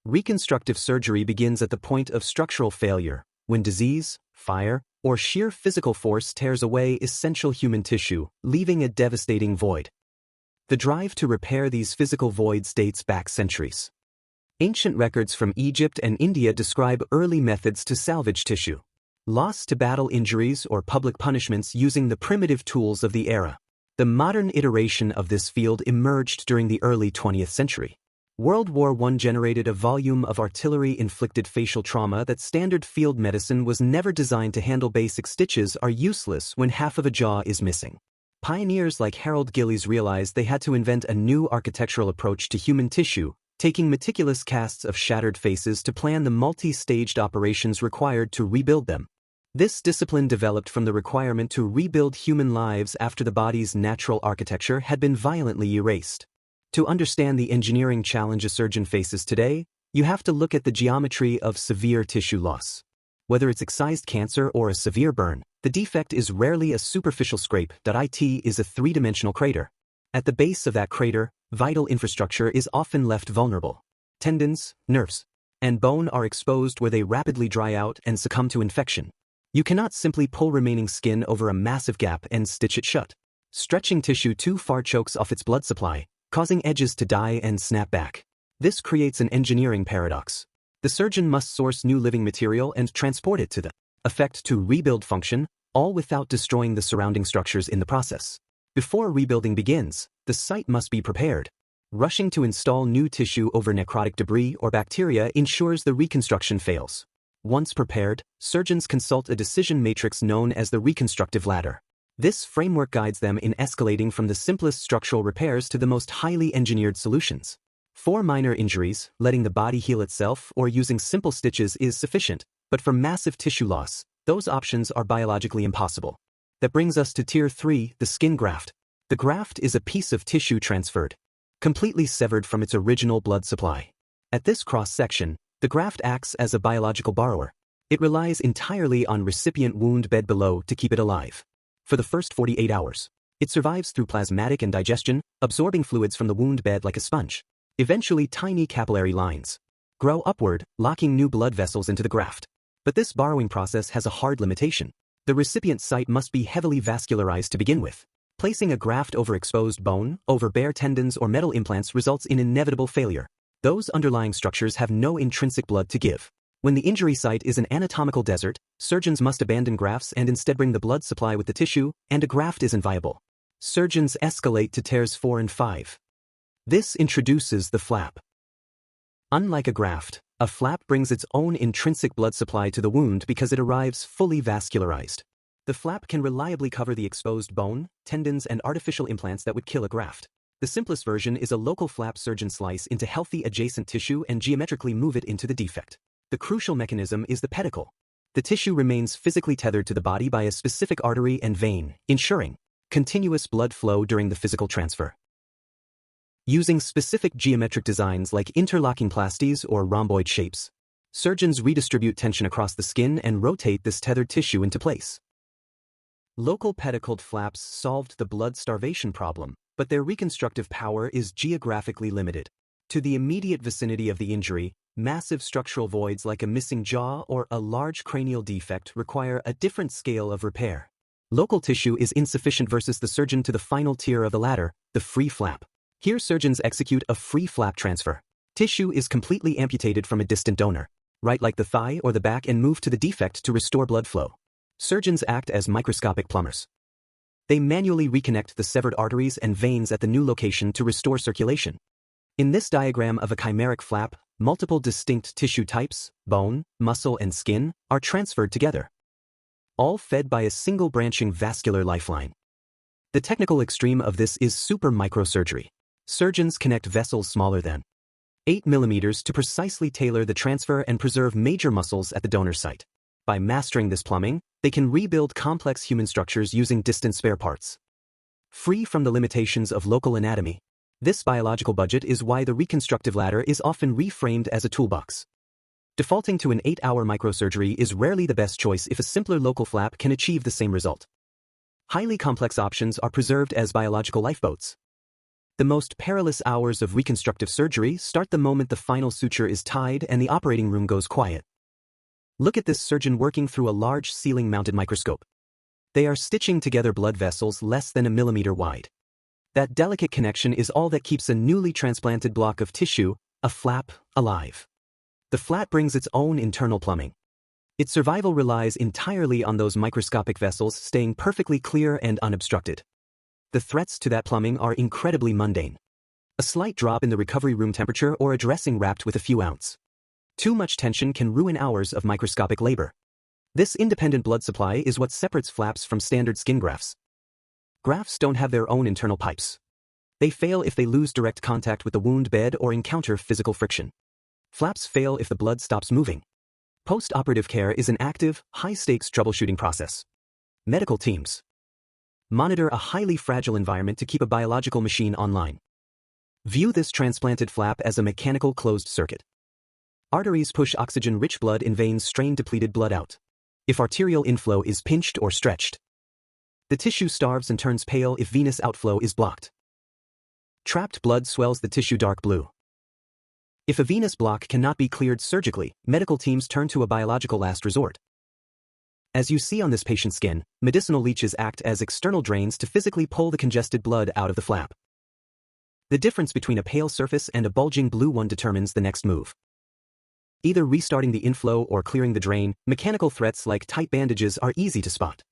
Reconstructive surgery begins at the point of structural failure, when disease, fire, or sheer physical force tears away essential human tissue, leaving a devastating void. The drive to repair these physical voids dates back centuries. Ancient records from Egypt and India describe early methods to salvage tissue. Lost to battle injuries or public punishments using the primitive tools of the era. The modern iteration of this field emerged during the early 20th century. World War I generated a volume of artillery-inflicted facial trauma that standard field medicine was never designed to handle. Basic stitches are useless when half of a jaw is missing. Pioneers like Harold Gillies realized they had to invent a new architectural approach to human tissue, taking meticulous casts of shattered faces to plan the multi-staged operations required to rebuild them. This discipline developed from the requirement to rebuild human lives after the body's natural architecture had been violently erased. To understand the engineering challenge a surgeon faces today, you have to look at the geometry of severe tissue loss. Whether it's excised cancer or a severe burn, the defect is rarely a superficial scrape. It is a three-dimensional crater. At the base of that crater, vital infrastructure is often left vulnerable. Tendons, nerves, and bone are exposed where they rapidly dry out and succumb to infection. You cannot simply pull remaining skin over a massive gap and stitch it shut. Stretching tissue too far chokes off its blood supply, causing edges to die and snap back. This creates an engineering paradox. The surgeon must source new living material and transport it to the effect to rebuild function, all without destroying the surrounding structures in the process. Before rebuilding begins, the site must be prepared. Rushing to install new tissue over necrotic debris or bacteria ensures the reconstruction fails. Once prepared, surgeons consult a decision matrix known as the reconstructive ladder. This framework guides them in escalating from the simplest structural repairs to the most highly engineered solutions. For minor injuries, letting the body heal itself or using simple stitches is sufficient, but for massive tissue loss, those options are biologically impossible. That brings us to Tier 3, the skin graft. The graft is a piece of tissue transferred, completely severed from its original blood supply. At this cross-section, the graft acts as a biological borrower. It relies entirely on recipient wound bed below to keep it alive. For the first 48 hours, it survives through plasmatic and digestion, absorbing fluids from the wound bed like a sponge. Eventually, tiny capillary lines grow upward, locking new blood vessels into the graft. But this borrowing process has a hard limitation. The recipient site must be heavily vascularized to begin with. Placing a graft over exposed bone, over bare tendons or metal implants results in inevitable failure. Those underlying structures have no intrinsic blood to give. When the injury site is an anatomical desert, surgeons must abandon grafts and instead bring the blood supply with the tissue, and a graft isn't viable. Surgeons escalate to tears 4 and 5. This introduces the flap. Unlike a graft, a flap brings its own intrinsic blood supply to the wound because it arrives fully vascularized. The flap can reliably cover the exposed bone, tendons, and artificial implants that would kill a graft. The simplest version is a local flap surgeon slice into healthy adjacent tissue and geometrically move it into the defect. The crucial mechanism is the pedicle. The tissue remains physically tethered to the body by a specific artery and vein, ensuring continuous blood flow during the physical transfer. Using specific geometric designs like interlocking plasties or rhomboid shapes, surgeons redistribute tension across the skin and rotate this tethered tissue into place. Local pedicled flaps solved the blood starvation problem, but their reconstructive power is geographically limited. To the immediate vicinity of the injury, massive structural voids like a missing jaw or a large cranial defect require a different scale of repair. Local tissue is insufficient versus the surgeon to the final tier of the ladder, the free flap. Here surgeons execute a free flap transfer. Tissue is completely amputated from a distant donor, right like the thigh or the back, and moved to the defect to restore blood flow. Surgeons act as microscopic plumbers. They manually reconnect the severed arteries and veins at the new location to restore circulation. In this diagram of a chimeric flap, multiple distinct tissue types, bone, muscle, and skin, are transferred together, all fed by a single branching vascular lifeline. The technical extreme of this is super microsurgery. Surgeons connect vessels smaller than 8 mm to precisely tailor the transfer and preserve major muscles at the donor site. By mastering this plumbing, they can rebuild complex human structures using distant spare parts. Free from the limitations of local anatomy, this biological budget is why the reconstructive ladder is often reframed as a toolbox. Defaulting to an 8-hour microsurgery is rarely the best choice if a simpler local flap can achieve the same result. Highly complex options are preserved as biological lifeboats. The most perilous hours of reconstructive surgery start the moment the final suture is tied and the operating room goes quiet. Look at this surgeon working through a large ceiling-mounted microscope. They are stitching together blood vessels less than a millimeter wide. That delicate connection is all that keeps a newly transplanted block of tissue, a flap, alive. The flap brings its own internal plumbing. Its survival relies entirely on those microscopic vessels staying perfectly clear and unobstructed. The threats to that plumbing are incredibly mundane. A slight drop in the recovery room temperature or a dressing wrapped with a few ounces. Too much tension can ruin hours of microscopic labor. This independent blood supply is what separates flaps from standard skin grafts. Grafts don't have their own internal pipes. They fail if they lose direct contact with the wound bed or encounter physical friction. Flaps fail if the blood stops moving. Post-operative care is an active, high-stakes troubleshooting process. Medical teams monitor a highly fragile environment to keep a biological machine online. View this transplanted flap as a mechanical closed circuit. Arteries push oxygen-rich blood in veins strain depleted blood out. If arterial inflow is pinched or stretched, the tissue starves and turns pale if venous outflow is blocked. Trapped blood swells the tissue dark blue. If a venous block cannot be cleared surgically, medical teams turn to a biological last resort. As you see on this patient's skin, medicinal leeches act as external drains to physically pull the congested blood out of the flap. The difference between a pale surface and a bulging blue one determines the next move. Either restarting the inflow or clearing the drain, mechanical threats like tight bandages are easy to spot.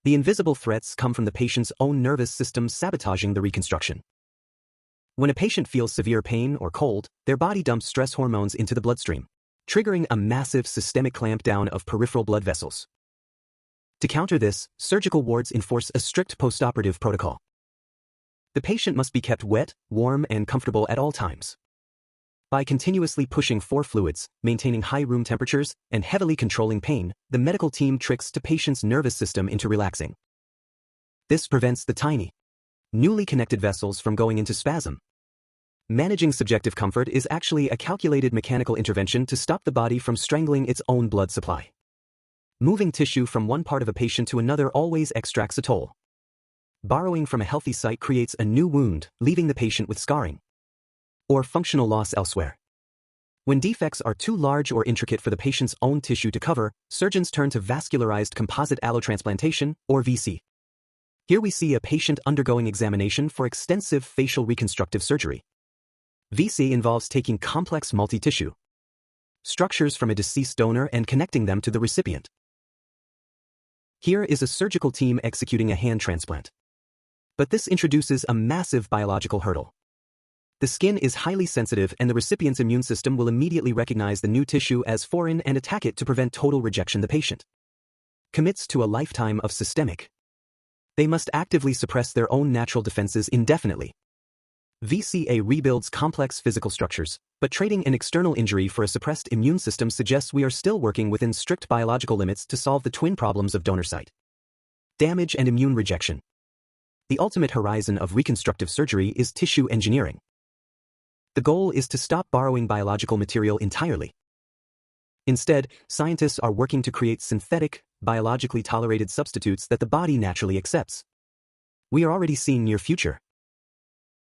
The invisible threats come from the patient's own nervous system sabotaging the reconstruction. When a patient feels severe pain or cold, their body dumps stress hormones into the bloodstream, triggering a massive systemic clampdown of peripheral blood vessels. To counter this, surgical wards enforce a strict postoperative protocol. The patient must be kept wet, warm, and comfortable at all times. By continuously pushing for fluids, maintaining high room temperatures, and heavily controlling pain, the medical team tricks the patient's nervous system into relaxing. This prevents the tiny, newly connected vessels from going into spasm. Managing subjective comfort is actually a calculated mechanical intervention to stop the body from strangling its own blood supply. Moving tissue from one part of a patient to another always extracts a toll. Borrowing from a healthy site creates a new wound, leaving the patient with scarring or functional loss elsewhere. When defects are too large or intricate for the patient's own tissue to cover, surgeons turn to vascularized composite allotransplantation, or VC. Here we see a patient undergoing examination for extensive facial reconstructive surgery. VC involves taking complex multi-tissue structures from a deceased donor and connecting them to the recipient. Here is a surgical team executing a hand transplant. But this introduces a massive biological hurdle. The skin is highly sensitive and the recipient's immune system will immediately recognize the new tissue as foreign and attack it to prevent total rejection. The patient commits to a lifetime of systemic. They must actively suppress their own natural defenses indefinitely. VCA rebuilds complex physical structures, but trading an external injury for a suppressed immune system suggests we are still working within strict biological limits to solve the twin problems of donor site damage and immune rejection. The ultimate horizon of reconstructive surgery is tissue engineering. The goal is to stop borrowing biological material entirely. Instead, scientists are working to create synthetic, biologically tolerated substitutes that the body naturally accepts. We are already seeing near future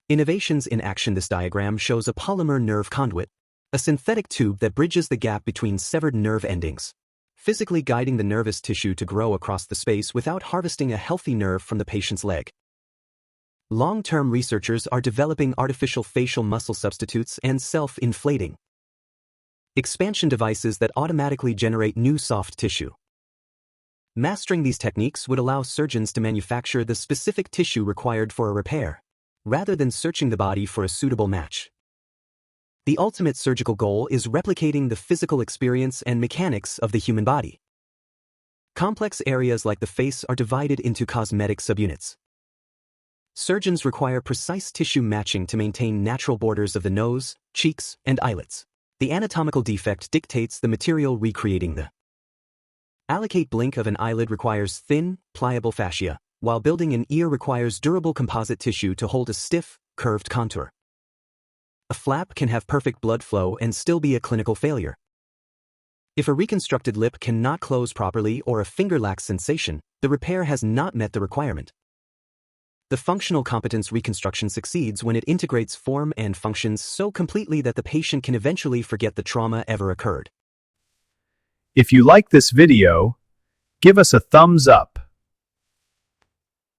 innovations in action. This diagram shows a polymer nerve conduit, a synthetic tube that bridges the gap between severed nerve endings, physically guiding the nervous tissue to grow across the space without harvesting a healthy nerve from the patient's leg. Long-term researchers are developing artificial facial muscle substitutes and self-inflating expansion devices that automatically generate new soft tissue. Mastering these techniques would allow surgeons to manufacture the specific tissue required for a repair, rather than searching the body for a suitable match. The ultimate surgical goal is replicating the physical experience and mechanics of the human body. Complex areas like the face are divided into cosmetic subunits. Surgeons require precise tissue matching to maintain natural borders of the nose, cheeks, and eyelids. The anatomical defect dictates the material recreating the allocate blink of an eyelid requires thin, pliable fascia, while building an ear requires durable composite tissue to hold a stiff, curved contour. A flap can have perfect blood flow and still be a clinical failure. If a reconstructed lip cannot close properly or a finger lacks sensation, the repair has not met the requirement. The functional competence reconstruction succeeds when it integrates form and functions so completely that the patient can eventually forget the trauma ever occurred. If you like this video, give us a thumbs up.